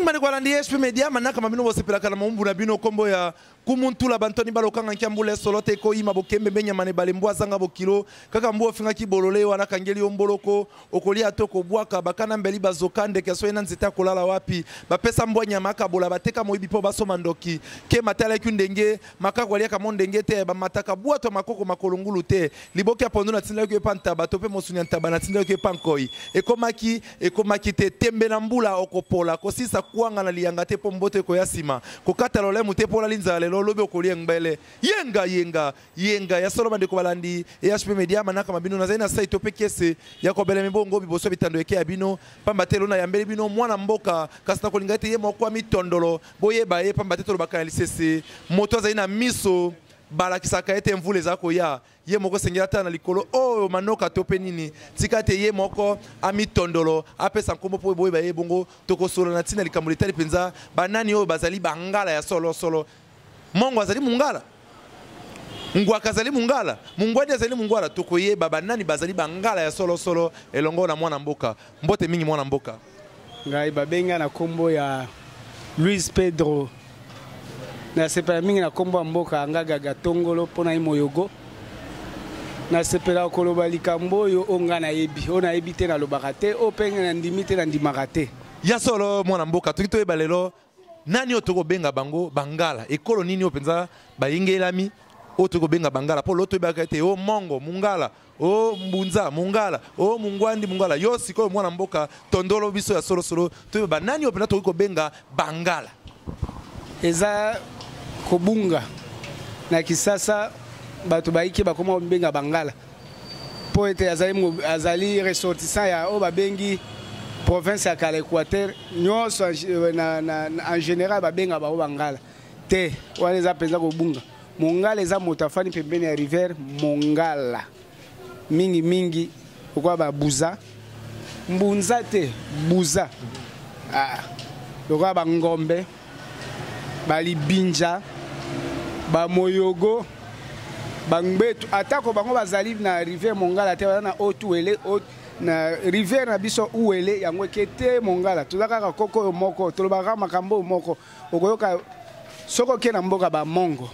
mani kwa landi HP Media manaka mabino bosepela kana mumbu na bino kombo ya kumuntula bantoni balokanga nkyambule solote ko ima bokembe benya mane balembwa zanga bokilo kaka mbuo finga kibolole wana kangeli omboloko okolia toko bwaka bakana mbeli bazokande keso ena nzita kolala wapi bapesa mbwa nyama kabola bateka moyibi po basoma ndoki ke matala kyundenge makako lia kamondenge te ba mataka bwato makoko makolongulu te liboki apondo na tinda ko panta batope mosunya ntaba na tinda ko pankoi ekomaki te tembe na mbula okopola kosisa kuanga na lianga te pombote ko yasima kokata lole mute pola linza lelo lobe okolia ngbele yenga ya solo bande ko balandi HP Media manaka mabino na zaina sai tope kese ya ko bele mbongo biboso bitando eke abino pamba telo na yambele bino mwana mboka kasina ko lingate ye moko mitondolo boyeba ye pamba tetolo bakana lisese moto zaina miso balakisaka ete mvule zako ya ye moko sengela tana likolo oh manoka tope nini tikate ye moko amitondolo apesa nkombo po boyeba ye bongo tokosolo na tina likamulitali penza banani oyo bazali bangala ya solo mongo azali mungala ngwa kazali mungala mungwadi azali mungwala tokoyeba banani bazali bangala ya solo elongo na mwana mboka mbote mingi mwana mboka ngai babenga na kombo ya Luis Pedro na sepela mingi na kombo mboka ngaga gatongolo pona imoyogo na sepela koloba likambo oyo onga na yebi ona yebi te na lobaka te openga na ndimi te na ndimaka te ya solo mwana mboka tukitoyeba lelo nani otoko benga bango bangala ekolo nini openza bayingelami otoko benga bangala po loto yebaka ete o mongo mungala o mbunza mungala o mungwandi mungala yo sikoyo mwana mboka tondolo biso ya solo toyeba nani openza toko benga bangala eza kobunga na kisasa bato baiki bakoma benga bangala po ete azali ressortissant ya o babengi province ya kala Équateur nyonso en général babenga ba bangala te wana eza penza kobunga mongala eza moto afani pembeni ya rivière mongala mingi okwa babuza mbunza te buza lokwa bangombe balibinja bamoyogo bangbetu atako bango bazali na rivière mongala te na otuele na rivière na biso uele yango kete mongala tozaka koko moko tolobaka makambo moko okoyoka soko ke na mboka ba mongo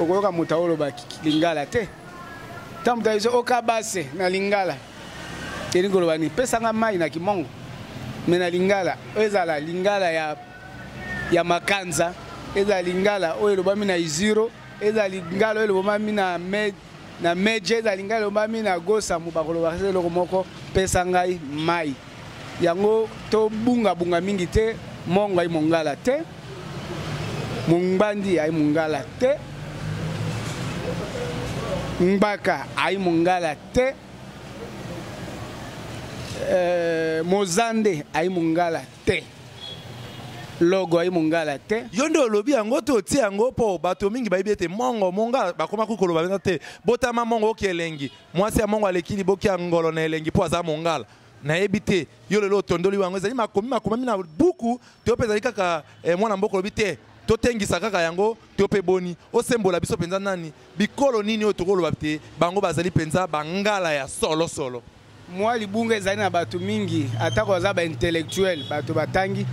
okoyoka mutaolo ba lingala te tamuta iso okabase na lingala elingolo bani pesanga mai na kimongo me na lingala ezala lingala ya makanza eza lingala oyo lobami na iziro eza lingala oyo lobami na meje eza lingala lobami na gosa mubakolo bakase loko moko pesa ngai mai yango to bunga mingi te mongo ai mongala te mungbandi ai mongala te mbaka ai mongala te mozande ai mongala te logo ai mongala te yondo lobi yango to ti yango po bato mingi baibete mongo monga bakoma kukolo babenza te botama mongo okelengi mwasi ya mongo alekili boki ngolo na elengi po aza mongala na ebite yo lelo tondoli wango ezali makomi na buku to peza kaka mwana mboko lobi te to tengisa kaka yango to pe boni osembola biso penza nani bikolo nini otokolo babte bango bazali penza bangala ya solo mwa libunga ezali na bato mingi atako za ba intellectuel bato batangi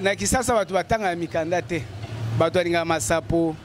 na kisasa bato batanga ya mikanda te bato alinga masapo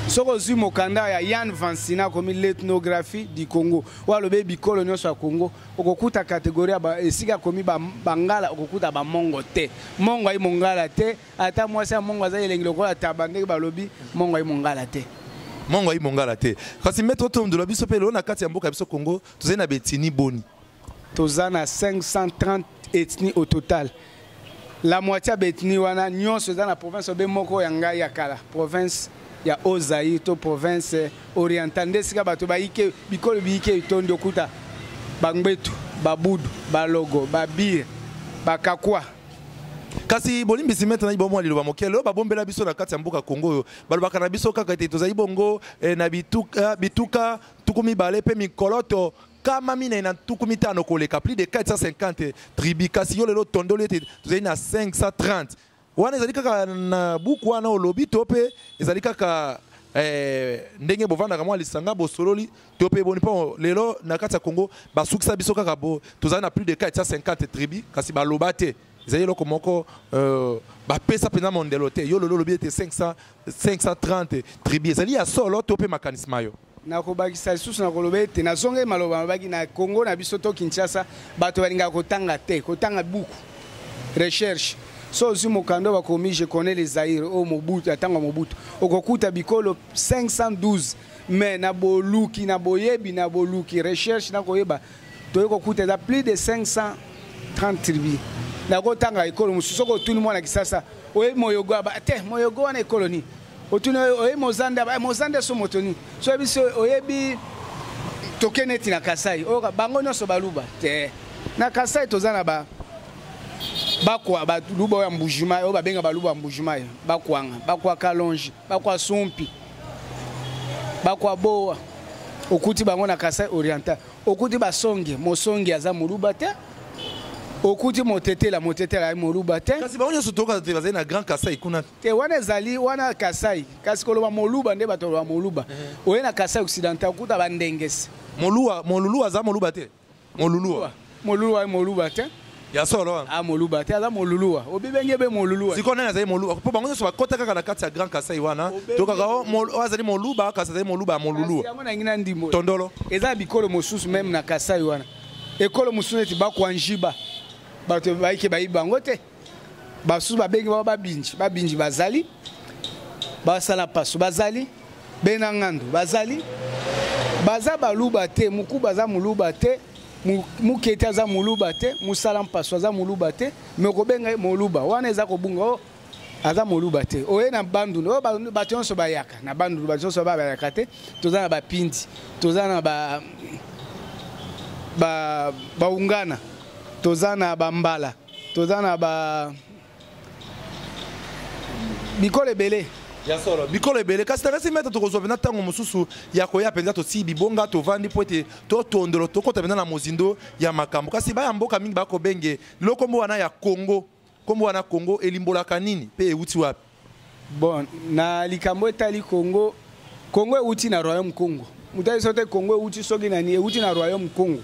soko zui mokanda ya Yann Vansina komi l'ethnographie du Congo walobe bikolo nyonso ya Congo okokuta kategoria esika komi bangala okokuta ba mongo te mongo ai mongala te ata mwasi ya mongo aza elengi lokola tabande balobi mongo ai mongala te mongo ai mongala te kasi metro tondo biso pe lona kati ya mboka biso Congo tozali na betini boni tozana 530 ethnies au total. La moitié betni wana nyonso dans la province be moko ya ngai ya kala province ya Ozaï to province orientale ndesika bato baike bikolo biike tondi okuta bangbetu babudu balogo babir bakakwa kasi bolimbisi maintenant ibomo liloba mokelo babombela biso na kati ya mboka Congo yo balobaka na biso kaka ete tozali bongo na bituka tukumi bale pe mikoloto kama mina na tukumi tano koleka plus de 450 tribus kasi yo lelo tondolo ete tozali na 530 wana ezali kaka na buku wana olobi tope ezali kaka ndenge bovanda kamwa lisanga bosololi tope boni po lelo na kati ya Congo basukisa biso kaka bo tozali na plus de 450 tribus kasi baloba te ezali eloko moko bapesa mpenza mondelo te yo lelo lobi ete 530 tribu ezali ya solo to mpe makanisme ayo nakobakisa lisusu nakoloba ete nazonge maloba mabaki na Congo na biso to Kinshasa bato balingaka kotanga te kotanga buku recherche so ozwi mokando bakomi je connais les Zaïre o Mobutu atanga Mobutu okokuta bikolo 512 mais na boluki na boyebi na boluki recherche na koyeba toye kokuta eza plus de 530 tribus nakotanga ekolo mosusu oko otuni mwana Kisasa oyebi moyogo te moyogo wana ekolo ni otuni oyebi mozande so motoni so oyebi so oyebi toke neti na Kasai oyoka bango nyonso baluba te na Kasai toza na bakwa baluba ya Mbujimai oyo babenga baluba ya Mbujimai bakwanga bakwa Kalonji bakwa Sumpi bakwa Boa okuti bango na Kasai Oriental okuti basonge mosonge aza moluba te okuti motetela ya moluba te kasi bango nyonso toka te bazali na Grand Kasai kuna te wana ezali wana Kasai kasi koloba moluba nde bato ba moluba oye na Kasai Occidental okuta bandengesi molulu aza moluba te moluba te ya solo moluba te aza moluluwa obibenge be moluluwa siko nani azali moluba po bango nyonso bakota kaka na kati ya Grand Kasai wana tokaka azali moluba kasi azali moluba ya moluluwa yango na ngina ndimo tondolo eza bikolo mosusu même na Kasai wana ekolo mosusu neti bakwa njiba bato baike bayibi bango te basusu babengi babinji bazali basala paso bazali bena ngando bazali baza baluba te muku baza moluba te mukete aza moluba te musala mpaso aza moluba te me kobenga moluba wana eza kobunga aza moluba te oye na bandundu oyo bato nyonso bayaka na bandundu bato nyonso bayaka te toza na bapindi toza na baungana toza na bambala toza na bikolo ebele ya solo bikolo ebele kasi takasi meta tokozwa pena ntango mosusu ya koya mpenza tosi bibonga tovandi po ete totondolo tokota pena na mozindo ya makambo kasi baya mboka mingi bakobenge lelo kombo wana ya kombo wana Congo elimbolaka nini mpe euti wapi bon na likambo etali Congo euti na Royaume Congo mutali sote Congo euti soki nani euti na Royaume Congo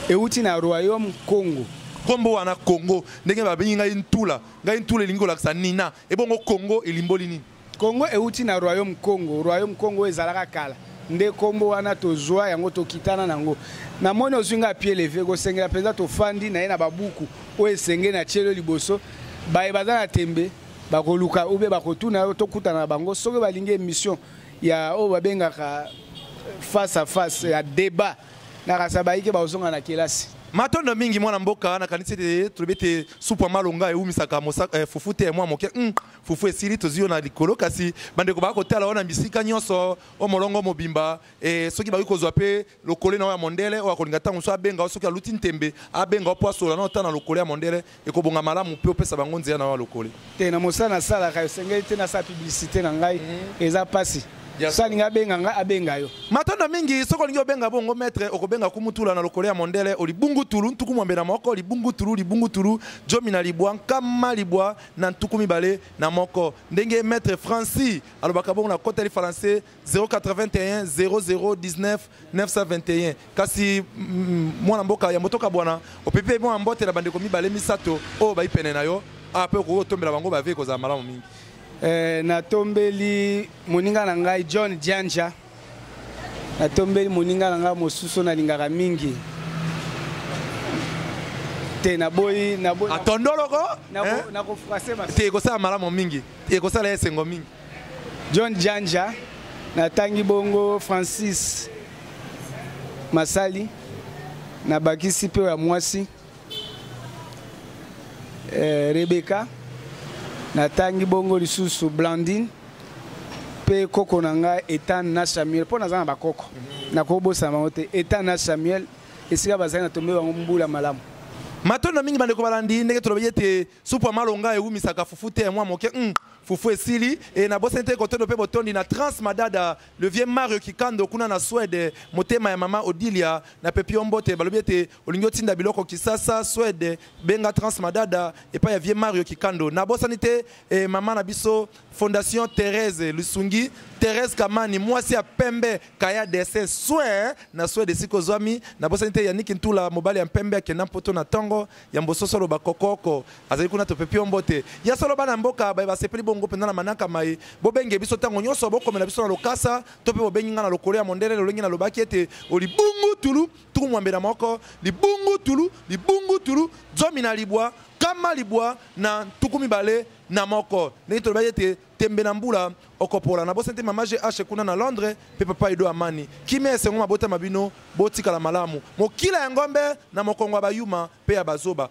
euti na Royaume Congo kombo wana Congo ndenge babengi ngai ntula elingi kolakisa nina ebongo Congo elimboli nini Congo euti na Royaume Congo ezalaka kala nde kombo wana tozwa yango tokitana nango na moni ozwinga pied levé kosengela mpenza tofandi na ye na babuku oyo esenge na tielo liboso baye baza na tembe bakoluka ube bakotuna tokutana na bango soki balingi émission ya oyo babengaka face à face ya débat na kasa bayike bazonga na kelasi matondo mingi mwana mboka na kanisi te tolobete supa malonga eumisaka fufu te mwa moke fufu esili tozio na likolo kasi bandeko bakotala wana bisika nyonso o molongo mobimba soki baki kozwa pe lokole na ya mondele o akolinga tango so abenga soki aluti ntembe abenga po asola na otana lokole ya mondele ekobonga malamu pe opesa bango nzela na wa lokole te na mosana sala ka sengeli te na sa publicité na ngai eza pasi salinga benga nga abenga yo matondo mingi soko lingi obenga bongo maître okobenga kumutula na lokole ya mondele olibungu tulu ntuku mwambela moko libungu tulu jomi na libwa nkama libwa na ntuku mibale na moko ndenge maître Francis alobaka bongo na koteli français 081 0019 921 kasi mwana mboka ya motoka bwana opepe mwana mbote na bandeko mibale misato o baipene na yo ape ko tombela bango bave koza malamu mingi natombeli moninga na ngai John Janja natombeli moninga na ngai mosusu nalingaka mingi te naboyi atondoloko nakofrase te ekosala malamu mingi ekosala esengo mingi John Janja natangi bongo Francis Masali nabakisi pe ya mwasi Rebecca natangi bongo lisusu Blandine pe koko na ngai Ethan na Samuel po naza na bakoko nakobosa bango te Ethan na Samuel esika bazali na tombe bango mbula malamu matondo mingi bandeko balandi ndenge tolobi ete supu malonga eumisaka fufu te mwa moke fufu esili na bosente kotondo pe botondi na Transmadada le vieux Mario Kikando kuna na Swede motema ya mama Odilia na pepi ombote balobi ete olingi otinda biloko Kisasa Swede benga Transmadada epa ya vieux Mario Kikando na bosanite mama na biso Fondation Thérèse Lusungi Thérèse Kamani mwasi ya pembe kaya dese Swede na Swede siko zwami na bosanite Yannick Ntula mobali ya pembe akenda poto na tango moko ya mbososo lo bakokoko azali kuna to pepi ombote ya solo bana mboka ba sepeli bongo penda na manaka mai bobenge biso tango nyoso bokomela biso na lokasa to pe bobengi nga na lokolo ya mondele lolengi na lobaki ete olibungu tulu tuku mwambela moko libungu tulu zomi na libwa kama libwa na tuku mibale na moko ndenge to lobaye ete tembe na mbula okopola na bosente mama GH kuna na Londres pe papa Edo Amani kime esengo mabota mabino botika la malamu mokila ya ngombe na mokongo bayuma pe ya bazoba